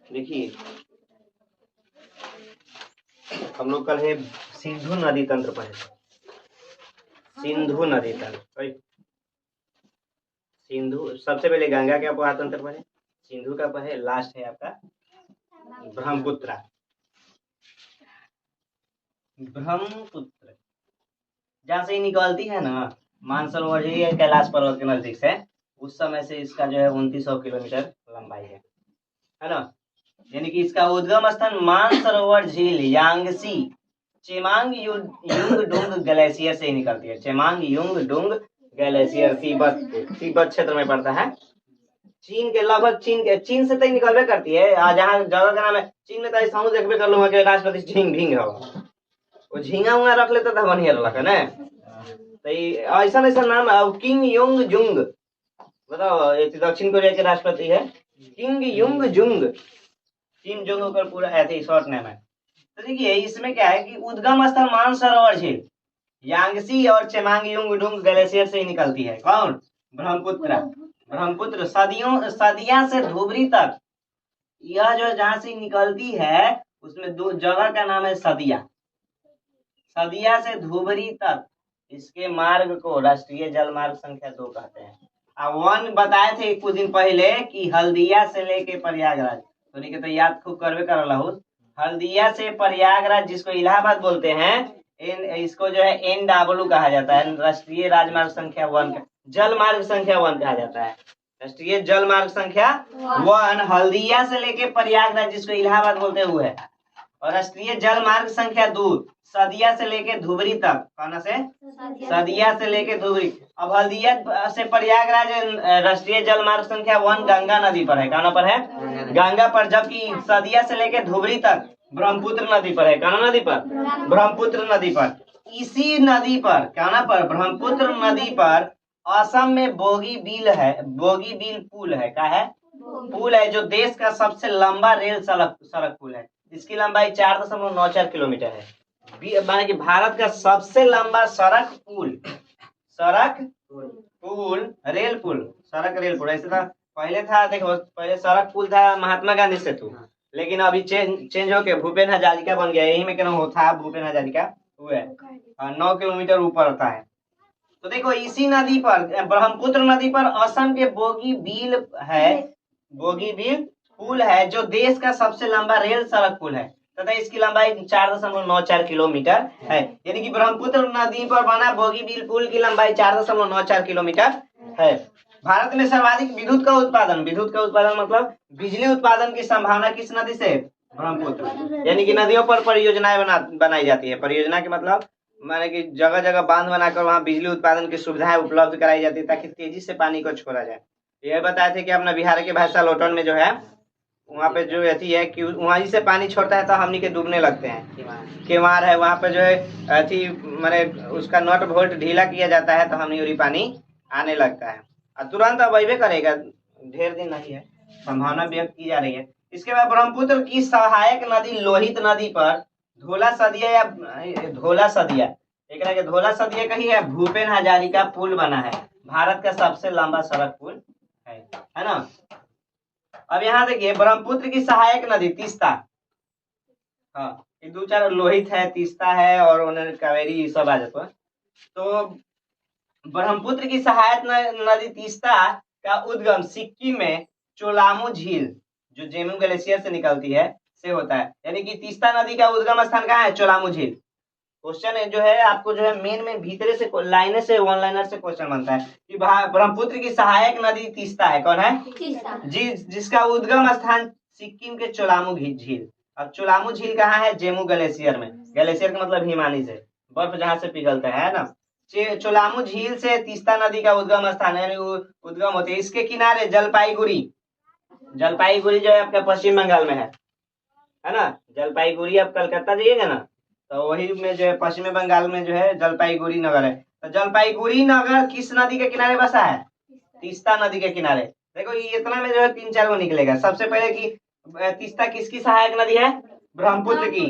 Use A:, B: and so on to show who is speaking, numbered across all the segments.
A: देखिए हम लोग कल है सिंधु नदी तंत्र पढ़े, सिंधु नदी तंत्र। सिंधु सबसे पहले गंगा का तंत्र पढ़े, सिंधु का पढ़े, लास्ट है आपका ब्रह्मपुत्र। ब्रह्मपुत्र जहाँ से निकलती है ना, मानसरोवर कैलाश पर्वत के नजदीक से, उस समय से इसका जो है 2900 किलोमीटर लंबाई है ना। यानी कि इसका उद्गम स्थान मानसरोवर झील यांगसी चेमांग युंगडुंग ग्लेशियर से निकलती है। चेमांग युंगडुंग ग्लेशियर तिब्बत क्षेत्र में पड़ता है। चीन के लगभग चीन से तो निकलवे करती है। जहाँ जगह का नाम है चीन में, तो समझ देखबे कर लूंगा कि राष्ट्रपति झिंग भिंग है, वो झींगा उंगा रख लेता था बढ़िया लगा ना। तो ऐसा ऐसा नाम किंग योंग जुंग, बताओ दक्षिण कोरिया के राष्ट्रपति है King Yung Jung, Kim Jong होकर पूरा ऐसे शॉर्ट नेम है। तो देखिए इसमें क्या है कि उद्गम स्थल मानसरोवर झील यांगसी और चेमांगयुंगडुंग ग्लेशियर से ही निकलती है। कौन? ब्रह्मपुत्र। ब्रह्मपुत्र सदिया से धुबरी तक, यह जो जहां से निकलती है उसमें दो जगह का नाम है सदिया। सदिया से धुबरी तक इसके मार्ग को राष्ट्रीय जल मार्ग संख्या 2 कहते हैं। वन बताए थे कुछ दिन पहले कि हल्दिया से लेके प्रयागराज, तो याद खूब करवे कर हल्दिया से प्रयागराज, जिसको इलाहाबाद बोलते हैं, इसको जो है NW कहा जाता है, राष्ट्रीय राजमार्ग संख्या 1, जल मार्ग संख्या 1 कहा जाता है। राष्ट्रीय जल मार्ग संख्या 1 हल्दिया से लेके प्रयागराज, जिसको इलाहाबाद बोलते हुए, और राष्ट्रीय जल मार्ग संख्या 2 सदिया से लेके धुबरी तक। कौन से? सदिया से लेके धुबरी। अब हल्दिया से प्रयागराज राष्ट्रीय जल मार्ग संख्या 1 गंगा नदी पर है। कहाँ पर है? गंगा पर। जबकि सदिया से लेके धुबरी तक ब्रह्मपुत्र नदी पर है। कौन नदी पर? ब्रह्मपुत्र नदी पर। इसी नदी पर, कहाँ पर? ब्रह्मपुत्र नदी पर असम में बोगीबील है, बोगीबील पुल है। क्या है? पुल है, जो देश का सबसे लंबा रेल सड़क पुल है। इसकी लंबाई 4.94 किलोमीटर है। माने कि भारत का सबसे लंबा सड़क पुल, रेल पुल। ऐसे था पहले, था देखो पहले सड़क पुल था महात्मा गांधी सेतु, लेकिन अभी चेंज होके भूपेन हजारिका बन गया। यही में क्या होता है, भूपेन हजारिका हुए 9 किलोमीटर ऊपर होता है। तो देखो इसी नदी पर, ब्रह्मपुत्र नदी पर असम के बोगीबील पुल है, जो देश का सबसे लंबा रेल सड़क पुल है तथा इसकी लंबाई 4.94 किलोमीटर है। यानी कि ब्रह्मपुत्र नदी पर बना बोगीबील पुल की लंबाई 4.94 किलोमीटर है। भारत में सर्वाधिक विद्युत का उत्पादन मतलब बिजली उत्पादन की संभावना किस नदी से? ब्रह्मपुत्र। यानी कि नदियों पर परियोजनाएं बनाई जाती है। परियोजना के मतलब माने कि जगह जगह बांध बनाकर वहाँ बिजली उत्पादन की सुविधाएं उपलब्ध कराई जाती है, ताकि तेजी से पानी को छोड़ा जाए। यह बताए थे कि अपना बिहार के भाषा लोटन में जो है, वहाँ पे जो अथी है कि वहाँ से पानी छोड़ता है तो हमनी के डूबने लगते हैं। केवार है वहाँ पे जो है अथी, माने उसका नट बोल्ट ढीला किया जाता है तो हमनी पानी आने लगता है, और तुरंत अब अबे करेगा, ढेर दिन नहीं है, संभावना व्यक्त की जा रही है। इसके बाद ब्रह्मपुत्र की सहायक नदी लोहित नदी पर धोला सदिया कही है, भूपेन हजारिका पुल बना है। भारत का सबसे लंबा सड़क पुल है ना। अब यहाँ देखिए ब्रह्मपुत्र की सहायक नदी तीस्ता, हाँ ये 2-4 लोहित है, तीस्ता है और उन्हें कावेरी सब आ जाता है। तो ब्रह्मपुत्र की सहायक नदी तीस्ता का उद्गम सिक्किम में चोलामू झील, जो जेमू ग्लेशियर से निकलती है, से होता है। यानी कि तीस्ता नदी का उद्गम स्थान कहाँ है? चोलामू झील। क्वेश्चन जो है आपको जो है मेन में भीतरे से लाइनर से वन लाइनर से क्वेश्चन बनता है कि ब्रह्मपुत्र की सहायक नदी तीस्ता है। कौन है? जिसका उद्गम स्थान सिक्किम के चोलामू झील। अब चोलामू झील कहाँ है? जेमू ग्लेशियर में। ग्लेशियर का मतलब हिमानी से, बर्फ जहाँ से पिघलता है ना। चोलामू झील से तीस्ता नदी का उद्गम स्थान है, उद्गम होते हैं। इसके किनारे जलपाईगुड़ी जो है आपका पश्चिम बंगाल में है ना। जलपाईगुड़ी आप कलकत्ता जाइएगा ना, तो वही में जो है पश्चिम बंगाल में जो है जलपाईगुड़ी नगर है। तो जलपाईगुड़ी नगर किस नदी के किनारे बसा है? तीस्ता नदी के किनारे। देखो ये इतना में जो है 3-4 गो निकलेगा। सबसे पहले कि तीस्ता किसकी सहायक नदी है? ब्रह्मपुत्र की।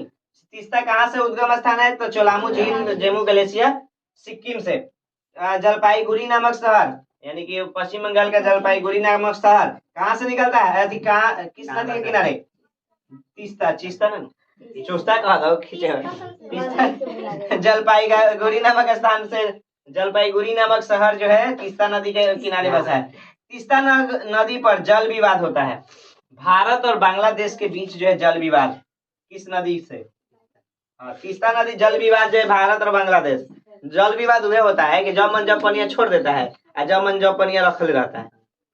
A: तीस्ता कहाँ से उद्गम स्थान है? तो चोलामू झील, जेमू ग्लेशियर, सिक्किम से। जलपाईगुड़ी नामक शहर, यानी कि पश्चिम बंगाल का जलपाईगुड़ी नामक शहर कहाँ से निकलता है? अति कहाँ, किस नदी के किनारे? तीस्ता, चीस्ता ना, चोस्ता कहा था वो खींचे हुए। तीस्ता जलपाईगुड़ी नामक स्थान से, जलपाईगुड़ी नामक शहर जो है तीस्ता नदी के किनारे बसा है। तीस्ता नदी पर जल विवाद होता है। भारत और बांग्लादेश के बीच जो है जल विवाद किस नदी से? तीस्ता नदी जल विवाद जो है भारत और बांग्लादेश, जल विवाद वह होता है कि जब मन जब पनिया छोड़ देता है और जब मन जब पनिया रखल रहता है।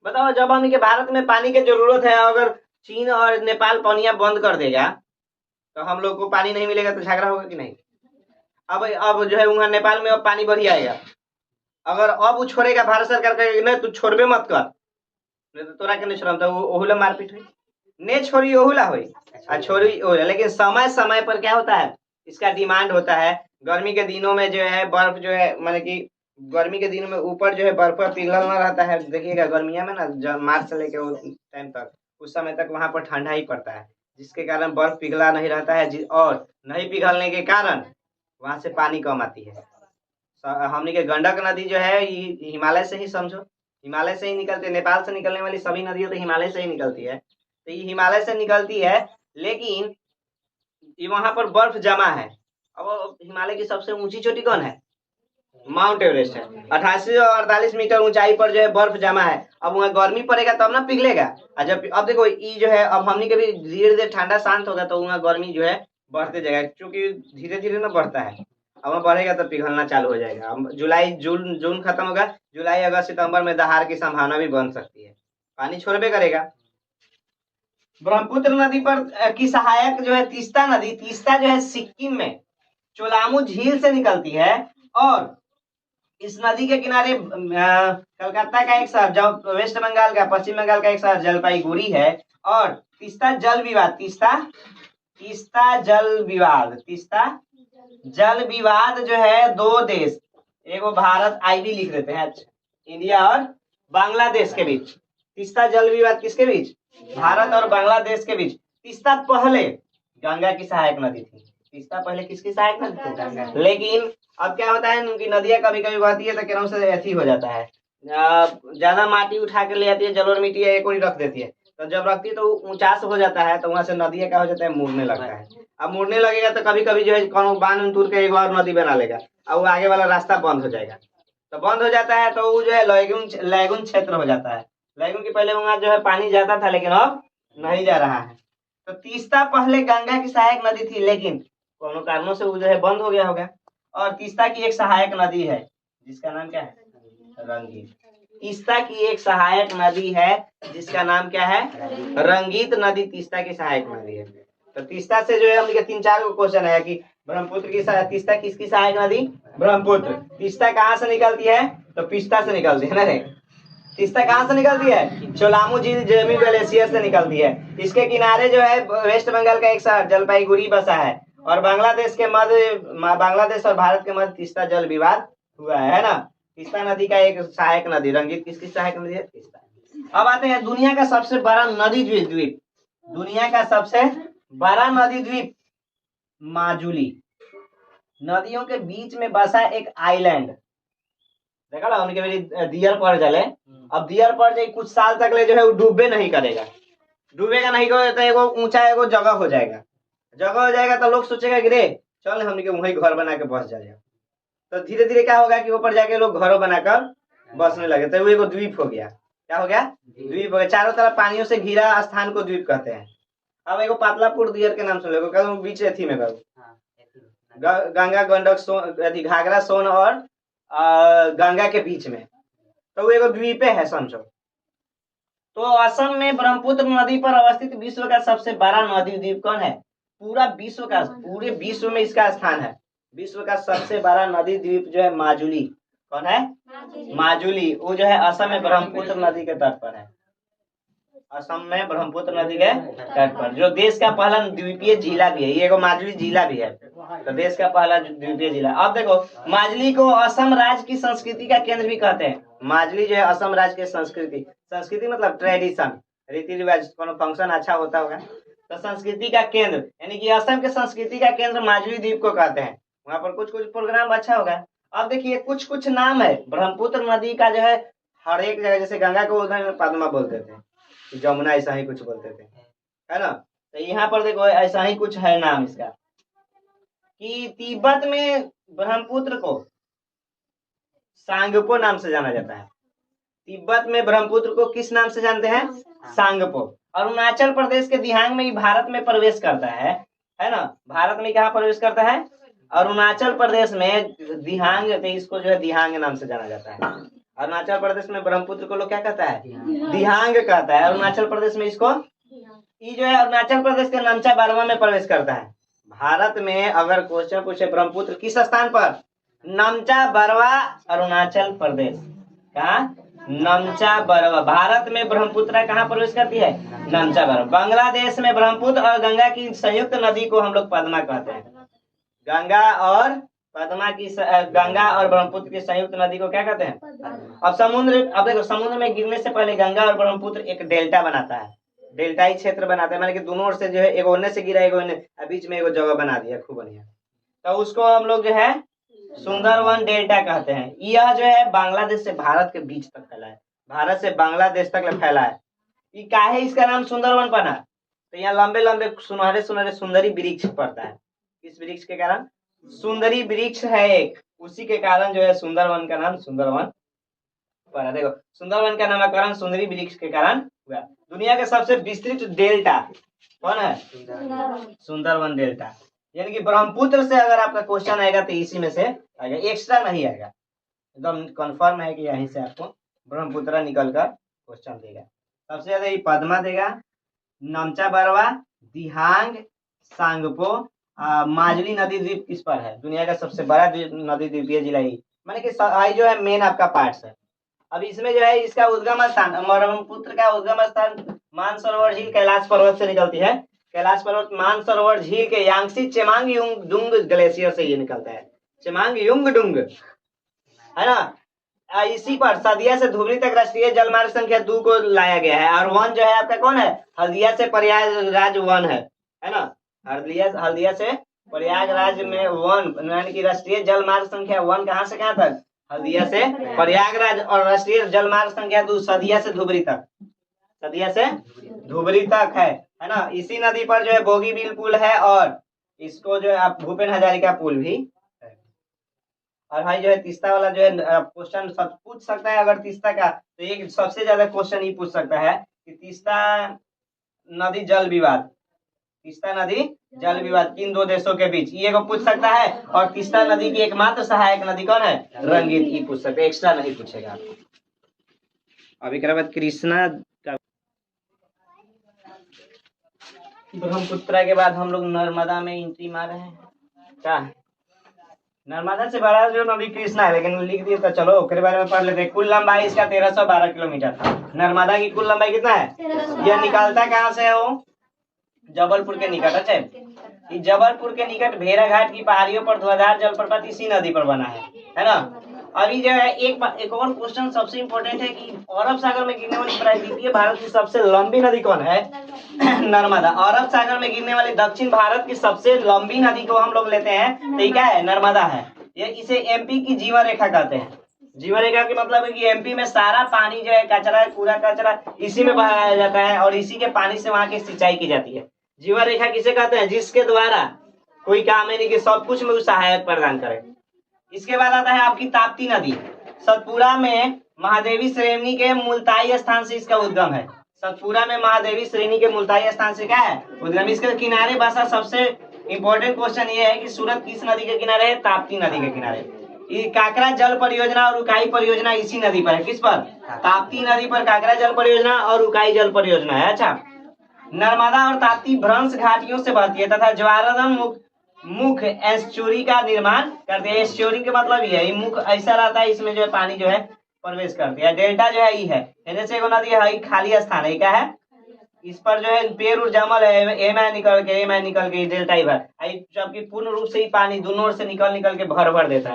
A: बताओ, जब हम के भारत में पानी की जरूरत है, अगर चीन और नेपाल पनिया बंद कर देगा तो हम लोग को पानी नहीं मिलेगा, तो झगड़ा होगा कि नहीं? अब जो है वहाँ नेपाल में अब पानी बढ़ी आएगा, अगर अब वो छोड़ेगा, भारत सरकार कहेगी नहीं तू छोड़बे मत कर, नहीं तो तोरा के नहीं छोड़म, तो ओहुला मारपीट हुई, ने छोड़ी ओहुला हुई और छोड़ी ओहुला। लेकिन समय समय पर क्या होता है, इसका डिमांड होता है। गर्मी के दिनों में जो है बर्फ जो है, माने कि गर्मी के दिनों में ऊपर जो है बर्फ पिघलना रहता है। देखिएगा गर्मिया में ना, मार्च से लेकर उस टाइम तक, उस समय तक वहां पर ठंडा ही पड़ता है, जिसके कारण बर्फ पिघला नहीं रहता है, और नहीं पिघलने के कारण वहां से पानी कम आती है। हमने के गंडक नदी जो है हिमालय से ही, समझो हिमालय से ही निकलती है। नेपाल से निकलने वाली सभी नदियां तो हिमालय से ही निकलती है, तो ये हिमालय से निकलती है, लेकिन ये वहां पर बर्फ जमा है। अब हिमालय की सबसे ऊंची चोटी कौन है? माउंट एवरेस्ट है। 8848 मीटर ऊंचाई पर जो है बर्फ जमा है। अब वहाँ गर्मी पड़ेगा तब ना पिघलेगा। और जब अब देखो ये जो है, अब हमने कभी धीरे धीरे ठंडा शांत होगा तो वहाँ गर्मी जो है बढ़ते जाएगा, क्योंकि धीरे धीरे ना बढ़ता है। अब वहाँ बढ़ेगा तो पिघलना चालू हो जाएगा। अब जून खत्म होगा, जुलाई अगस्त सितंबर में दहाड़ की संभावना भी बन सकती है, पानी छोड़बे करेगा। ब्रह्मपुत्र नदी पर की सहायक जो है तीस्ता नदी, तीस्ता जो है सिक्किम में चोलामू झील से निकलती है, और इस नदी के किनारे कलकत्ता का एक शहर, जो वेस्ट बंगाल का, पश्चिम बंगाल का एक शहर जलपाईगुड़ी है। और तीस्ता जल विवाद, तीस्ता जल विवाद जो है दो देश, एगो भारत, आईबी लिख देते हैं, इंडिया और बांग्लादेश के बीच। तीस्ता जल विवाद किसके बीच? भारत और बांग्लादेश के बीच। तीस्ता पहले गंगा की सहायक नदी थी। तीस्ता पहले किसकी सहायक नदी थी? गंगा। लेकिन अब क्या होता है, उनकी नदियां कभी कभी बहती है तो किरणों से ऐसी हो जाता है, ज्यादा माटी उठा के ले आती है, जलोढ़ मिट्टी एक और रख देती है, तो जब रखती है तो ऊंचास हो जाता है, तो वहां से नदियां क्या हो जाता है, मुड़ने लगता है। अब मुड़ने लगेगा तो कभी कभी जो है कौन बांध तोड़ के एक और नदी बना लेगा, अब वो आगे वाला रास्ता बंद हो जाएगा। तो बंद हो जाता है तो वो जो है लैगून क्षेत्र हो जाता है। लैगून की पहले वहां जो है पानी जाता था, लेकिन अब नहीं जा रहा है। तो तीस्ता पहले गंगा की सहायक नदी थी, लेकिन कोनो कारणों से वो जो है बंद हो गया होगा। और तीस्ता की एक सहायक नदी है जिसका नाम क्या है? रंगीत। तीस्ता की एक सहायक नदी है जिसका नाम क्या है? रंगीत नदी तीस्ता की सहायक नदी है। तो तीस्ता से जो है हम 3-4 क्वेश्चन है कि ब्रह्मपुत्र की तीस्ता किसकी सहायक नदी? ब्रह्मपुत्र। तीस्ता कहाँ से निकलती है? तो पिस्ता से निकलती है ना। तीस्ता कहाँ से निकलती है? चोलामू झील जेमी ग्लेशियर से निकलती है। इसके किनारे जो है वेस्ट बंगाल का एक शहर जलपाईगुड़ी बसा है, और बांग्लादेश और भारत के मध्य तीस्ता जल विवाद हुआ है ना। तीस्ता नदी का एक सहायक नदी, रंगीत किसकी सहायक नदी है? तीस्ता। अब आते हैं दुनिया का सबसे बड़ा नदी द्वीप, दुनिया का सबसे बड़ा नदी द्वीप माजुली। नदियों के बीच में बसा एक आइलैंड, देखा ना उनके मेरी दियर पड़ जाले। अब दियर पड़ जाए कुछ साल तक ले जो है वो डूबे नहीं करेगा, डूबेगा नहीं तो एगो ऊंचा एगो जगह हो जाएगा, तो लोग सोचेगा कि रे चल हमने वही घर बना के बस जाएगा। तो धीरे धीरे क्या होगा कि ऊपर जाके लोग घरों बनाकर बसने लगे, तो वो एगो द्वीप हो गया। क्या हो गया? द्वीप हो गया। चारों तरफ पानियों से घिरा स्थान को द्वीप कहते हैं। अब एगो पातलापुर दियर के नाम सुन लो, बीच अथी में गंगा गंडक घाघरा सोन और गंगा के बीच में, तो वो एगो द्वीपे है समझो। तो असम में ब्रह्मपुत्र नदी पर अवस्थित विश्व का सबसे बड़ा नदी द्वीप कौन है? पूरे विश्व में इसका स्थान है। विश्व का सबसे बड़ा नदी द्वीप जो है माजुली। कौन है? माजुली। वो जो है असम में ब्रह्मपुत्र नदी के तट पर है। असम में ब्रह्मपुत्र नदी के तट पर, जो देश का पहला द्वीपीय जिला भी है, ये एगो माजुली जिला भी है, तो देश का पहला द्वीपीय जिला। अब देखो माजुली को असम राज्य की संस्कृति का केंद्र भी कहते हैं। माजुली जो है असम राज्य के संस्कृति मतलब ट्रेडिशन, रीति रिवाज, कोनो फंक्शन अच्छा होता होगा तो संस्कृति का केंद्र, यानी कि असम के संस्कृति का केंद्र माजुली द्वीप को कहते हैं। वहाँ पर कुछ प्रोग्राम अच्छा होगा। अब देखिए कुछ नाम है ब्रह्मपुत्र नदी का जो है, हर एक जगह, जैसे गंगा को उधर पद्मा बोलते थे, जमुना ऐसा ही कुछ बोलते थे, है ना। तो यहाँ पर देखो ऐसा ही कुछ है नाम इसका, कि तिब्बत में ब्रह्मपुत्र को सांगपो नाम से जाना जाता है। तिब्बत में ब्रह्मपुत्र को किस नाम से जानते हैं? सांगपो। अरुणाचल प्रदेश के दिहांग में ही भारत में प्रवेश करता है ना। भारत में कहाँ प्रवेश करता है? अरुणाचल प्रदेश में दिहांग, तो इसको जो है दिहांग नाम से जाना जाता है। अरुणाचल प्रदेश में ब्रह्मपुत्र को लोग क्या कहता है? दिहांग कहता है। अरुणाचल प्रदेश में इसको, ये जो है अरुणाचल प्रदेश के नमचा बारवा में प्रवेश करता है। भारत में अगर क्वेश्चन पूछे ब्रह्मपुत्र किस स्थान पर? नमचा बरवा, अरुणाचल प्रदेश। कहा? नमचा बरवा। भारत में ब्रह्मपुत्र कहाँ प्रवेश करती है? नमचा बरवा। बांग्लादेश में ब्रह्मपुत्र और गंगा की संयुक्त नदी को हम लोग पद्मा कहते हैं। गंगा और पद्मा की, गंगा और ब्रह्मपुत्र की संयुक्त नदी को क्या कहते हैं? अब समुद्र, अब देखो समुद्र में गिरने से पहले गंगा और ब्रह्मपुत्र एक डेल्टा बनाता है, डेल्टाई क्षेत्र बनाते हैं, माने कि दोनों ओर से जो है एक ओर से गिरा, एक ओर बीच में एक जगह बना दिया खूब बढ़िया, तो उसको हम लोग जो है सुंदरवन डेल्टा कहते हैं। यह जो है बांग्लादेश से भारत के बीच तक फैला है, भारत से बांग्लादेश तक फैला है। ये काहे इसका नाम सुंदरवन पड़ा? तो यहाँ लंबे लंबे सुनहरे सुनहरे सुंदरी वृक्ष पड़ता है। इस वृक्ष के कारण, सुंदरी वृक्ष है एक, उसी के कारण जो है सुंदरवन का नाम सुंदरवन पड़ा। देखो सुंदरवन का नामकरण सुंदरी वृक्ष के कारण हुआ। दुनिया के सबसे विस्तृत डेल्टा कौन है? सुंदरवन डेल्टा। यानी कि ब्रह्मपुत्र से अगर आपका क्वेश्चन आएगा तो इसी में से आएगा, एक्स्ट्रा नहीं आएगा, एकदम कंफर्म है कि यहीं से आपको ब्रह्मपुत्र निकल कर क्वेश्चन देगा। सबसे ज्यादा ये पद्मा देगा, नमचा बरवा, दिहांग, सांगपो, माजुली नदी द्वीप किस पर है? दुनिया का सबसे बड़ा नदी द्वीपीय जिला ही, माने कि आई जो है मेन आपका पार्ट है। अब इसमें जो है इसका उद्गम स्थान, ब्रह्मपुत्र का उद्गम स्थान मानसरोवर झील कैलाश पर्वत से निकलती है। कैलाश पर्वत मानसरोवर झील के यांगसी चेमांग युंग डुंग ग्लेशियर से ये निकलता है, चेमांग युंग डुंग, है ना। इसी पर सदिया से धुबरी तक राष्ट्रीय जलमार्ग संख्या 2 को लाया गया है। और वन जो है आपका कौन है? हल्दिया से प्रयागराज वन है ना। हल्दिया से प्रयागराज में वन, यानी कि राष्ट्रीय जलमार्ग संख्या 1 कहाँ से कहाँ तक? हल्दिया से प्रयागराज। और राष्ट्रीय जलमार्ग संख्या 2 सदिया से धुबरी तक, सदिया से धुबरी तक है ना। इसी नदी पर जो है बोगीबील पुल है, और इसको जो है आप भूपेन हजारिका पुल भी है। और भाई जो है तीस्ता वाला जो है क्वेश्चन सब पूछ सकता है। अगर तीस्ता का, तो एक सबसे ज्यादा क्वेश्चन ये पूछ सकता है कि तीस्ता नदी जल विवाद, तीस्ता नदी जल विवाद किन दो देशों के बीच, ये को पूछ सकता है। और तीस्ता नदी की एकमात्र सहायक नदी कौन है? रंगीत, ये पूछ सकते, एक्स्ट्रा नहीं पूछेगा। अभी के बाद कृष्णा का, ब्रह्मपुत्र के बाद हम लोग नर्मदा में एंट्री मारे हैं। क्या नर्मदा से बड़ा जो नदी कृष्णा है, लेकिन लिख दिए तो चलो उसके बारे में पढ़ लेते हैं। कुल लंबाई इसका 1312 किलोमीटर था। नर्मदा की कुल लंबाई कितना है? यह निकलता कहाँ से है? वो जबलपुर के निकट है। जबलपुर के निकट भेड़ाघाट की पहाड़ियों पर ध्वजार जलप्रपात इसी नदी पर बना है ना। अभी जो है एक और क्वेश्चन सबसे इम्पोर्टेंट है कि अरब सागर में गिरने वाली प्रायद्वीपीय भारत की सबसे लंबी नदी कौन है? नर्मदा। अरब सागर में गिरने वाली दक्षिण भारत की सबसे लंबी नदी को हम लोग लेते हैं, तो क्या है? नर्मदा है। ये इसे एमपी की जीवन रेखा कहते हैं। जीवन रेखा के मतलब है कि एमपी में सारा पानी जो है कचरा, कूड़ा कचरा इसी में बहाया जाता है, और इसी के पानी से वहां की सिंचाई की जाती है। जीवन रेखा किसे कहते हैं? जिसके द्वारा कोई काम है नहीं कि सब कुछ में सहायक प्रदान करे। इसके बाद आता है आपकी ताप्ती नदी। सतपुरा में महादेवी श्रेणी के मुल्ताई स्थान से इसका उद्गम है। सतपुरा में महादेवी श्रेणी के मुल्ताई स्थान से क्या है? उद्गम। इसके किनारे बसा सबसे इंपॉर्टेंट क्वेश्चन ये है कि सूरत किस नदी के किनारे है? ताप्ती नदी के किनारे। ये काकरा जल परियोजना और उकाई परियोजना इसी नदी पर है। किस पर? ताप्ती नदी पर काकरा जल परियोजना और उकाई जल परियोजना है। अच्छा, नर्मदा और ताप्ती भ्रंश घाटियों से बहती है तथा ज्वारधन मुख एस्चुरी का निर्माण करते हैं। एस्चुरी के मतलब ये है, मुख ऐसा रहता है, इसमें जो है पानी जो है प्रवेश करती है। डेल्टा जो है ये है, एने से नदी है, खाली स्थान है, क्या है? इस पर जो है पेड़ और जमल है, एम निकल के डेल्टा ही भर, जबकि पूर्ण रूप से ही पानी दोनों ओर से निकल के भर देता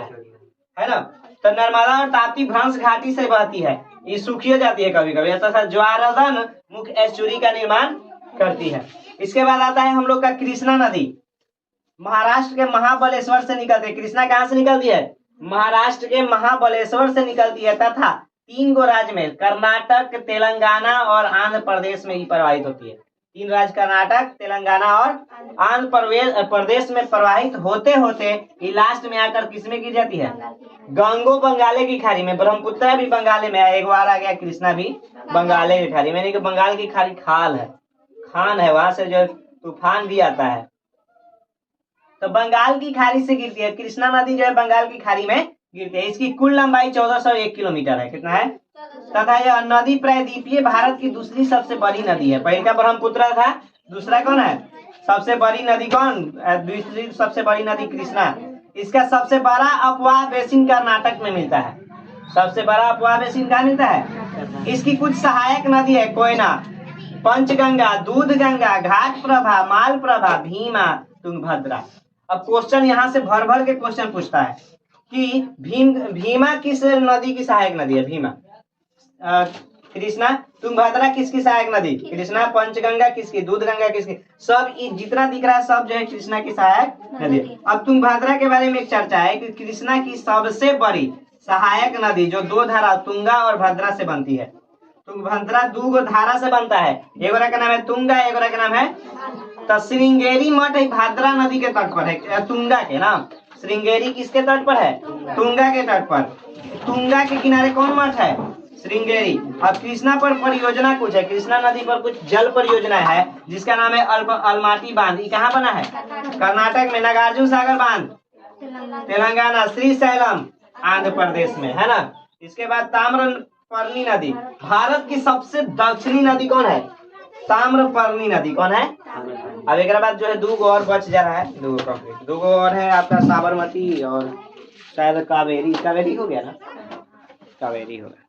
A: है ना। तो नर्मदा और ताप्ती भ्रंश घाटी से बहती है, ये सूखी हो जाती है कभी कभी, तथा ज्वारधन मुख एस्चुरी का निर्माण करती है। इसके बाद आता है हम लोग का कृष्णा नदी। महाराष्ट्र के महाबलेश्वर से निकलती है। कृष्णा कहाँ से निकलती है? महाराष्ट्र के महाबलेश्वर से निकलती है तथा 3 गो राज्य में, कर्नाटक, तेलंगाना और आंध्र प्रदेश में ही प्रवाहित होती है। 3 राज्य कर्नाटक, तेलंगाना और आंध्र प्रदेश में प्रवाहित होते होते ये लास्ट में आकर किसमें गिर जाती है? गंगो बंगाले की खाड़ी में। ब्रह्मपुत्र भी बंगाले में है, एक बार आ गया कृष्णा भी बंगाले की खाड़ी में, यानी कि बंगाल की खाड़ी खाल है, खान है, वहां से जो तूफान भी आता है। तो बंगाल की खाड़ी से गिरती है, कृष्णा नदी जो है बंगाल की खाड़ी में गिरती है। इसकी कुल लंबाई 1401 किलोमीटर है। कितना है? तथा यह नदी प्रायद्वीपीय भारत की दूसरी सबसे बड़ी नदी है। पहले का ब्रह्मपुत्र था, दूसरा कौन है? सबसे बड़ी नदी कौन? दूसरी सबसे बड़ी नदी कृष्णा। इसका सबसे बड़ा अपवाह बेसिन कर्नाटक में मिलता है। सबसे बड़ा अपवाह बेसिन कहाँ मिलता है? इसकी कुछ सहायक नदी है, कोयना, पंचगंगा, दूध गंगा, घाट प्रभा, माल प्रभा, भीमा, तुंगभद्रा। अब क्वेश्चन यहाँ से भर भर के क्वेश्चन पूछता है कि भीमा किस नदी की सहायक नदी है? भीमा। कृष्णा। तुंगभद्रा किसकी सहायक नदी? कृष्णा। पंचगंगा किसकी? दूध गंगा किसकी? सब जितना दिख रहा है सब जो है कृष्णा की सहायक नदी। अब तुंगभद्रा के बारे में एक चर्चा है कि कृष्णा की सबसे बड़ी सहायक नदी जो 2 धारा तुंगा और भद्रा से बनती है। तुंगभद्रा 2 धारा से बनता है, एक का नाम है तुंगा, एक का नाम है। तो श्रृंगेरी मठ भद्रा नदी के तट पर है, तुंगा के नाम। श्रृंगेरी किसके तट पर है? तुंगा के तट पर। तुंगा के किनारे कौन मठ है? श्रृंगेरी। अब कृष्णा पर परियोजना कुछ है, कृष्णा नदी पर कुछ जल परियोजना है जिसका नाम है अलमाटी बांध। ये कहाँ बना है? कर्नाटक में। नागार्जुन सागर बांध तेलंगाना। श्रीशैलम आंध्र प्रदेश में, है ना। इसके बाद ताम्रपर्णी नदी। भारत की सबसे दक्षिणी नदी कौन है? ताम्रपर्णी नदी। कौन है? अब एक बाद जो है 2 और बच जा रहा है, 2 कंप्लीट। 2 और है आपका साबरमती और शायद कावेरी। कावेरी हो गया ना? कावेरी हो गया।